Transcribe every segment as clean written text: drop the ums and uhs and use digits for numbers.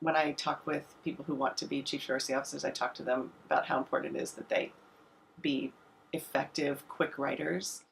When I talk with people who want to be chief diversity officers, I talk to them about how important it is that they be effective, quick writers.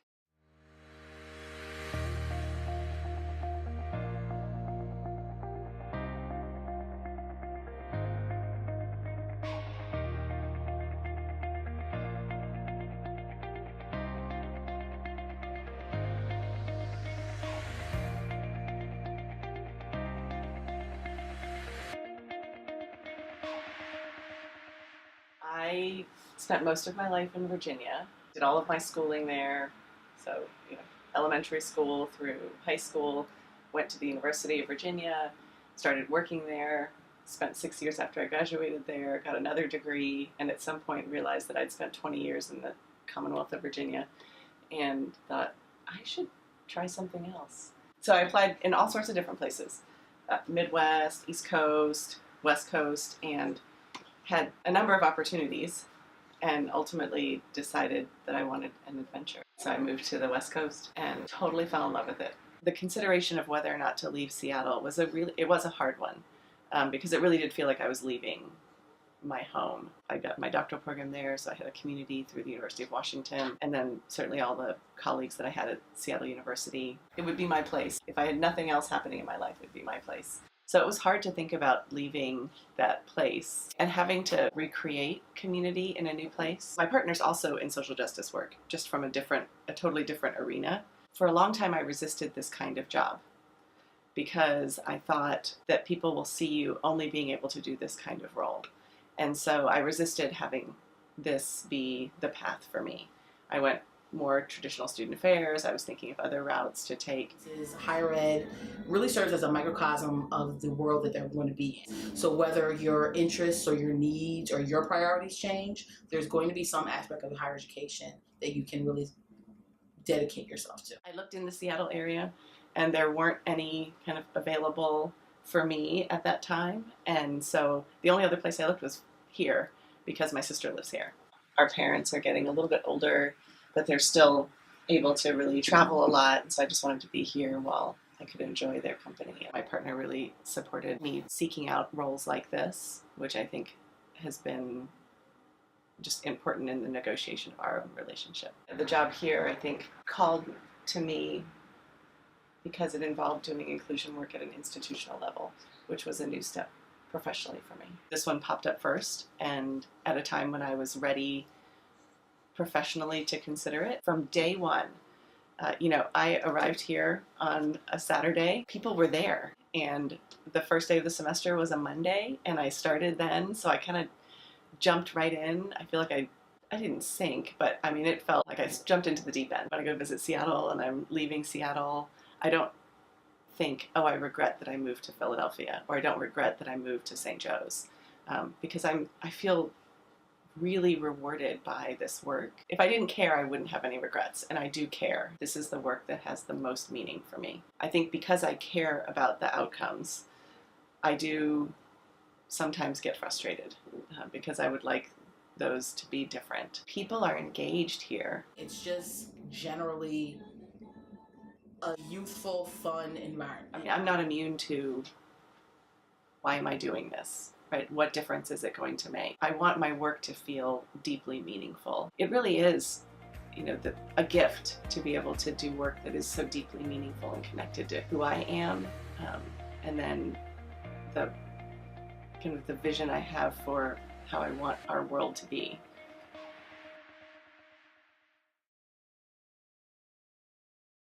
I spent most of my life in Virginia, did all of my schooling there, so elementary school through high school, went to the University of Virginia, started working there, spent 6 years after I graduated there, got another degree, and at some point realized that I'd spent 20 years in the Commonwealth of Virginia and thought I should try something else. So I applied in all sorts of different places, Midwest, East Coast, West Coast, and had a number of opportunities and ultimately decided that I wanted an adventure. So I moved to the West Coast and totally fell in love with it. The consideration of whether or not to leave Seattle was a hard one because it really did feel like I was leaving my home. I got my doctoral program there, so I had a community through the University of Washington, and then certainly all the colleagues that I had at Seattle University. It would be my place. If I had nothing else happening in my life, it would be my place. So it was hard to think about leaving that place and having to recreate community in a new place. My partner's also in social justice work, just from a totally different arena. For a long time, I resisted this kind of job because I thought that people will see you only being able to do this kind of role. And so I resisted having this be the path for me. I went more traditional student affairs. I was thinking of other routes to take. Higher ed really serves as a microcosm of the world that they're going to be in. So whether your interests or your needs or your priorities change, there's going to be some aspect of higher education that you can really dedicate yourself to. I looked in the Seattle area and there weren't any kind of available for me at that time. And so the only other place I looked was here because my sister lives here. Our parents are getting a little bit older, but they're still able to really travel a lot. And so I just wanted to be here while I could enjoy their company. My partner really supported me seeking out roles like this, which I think has been just important in the negotiation of our own relationship. The job here, I think, called to me because it involved doing inclusion work at an institutional level, which was a new step professionally for me. This one popped up first, and at a time when I was ready professionally to consider it. From day one, I arrived here on a Saturday. People were there, and the first day of the semester was a Monday, and I started then, so I kind of jumped right in. I feel like I didn't sink, but I mean, it felt like I jumped into the deep end. When I go visit Seattle and I'm leaving Seattle, I don't think, oh, I regret that I moved to Philadelphia, or I don't regret that I moved to St. Joe's, because I feel really rewarded by this work. If I didn't care, I wouldn't have any regrets, and I do care. This is the work that has the most meaning for me. I think because I care about the outcomes, I do sometimes get frustrated because I would like those to be different. People are engaged here. It's just generally a youthful, fun environment. I mean, I'm not immune to why am I doing this, right? What difference is it going to make? I want my work to feel deeply meaningful. It really is, a gift to be able to do work that is so deeply meaningful and connected to who I am, and then the vision I have for how I want our world to be.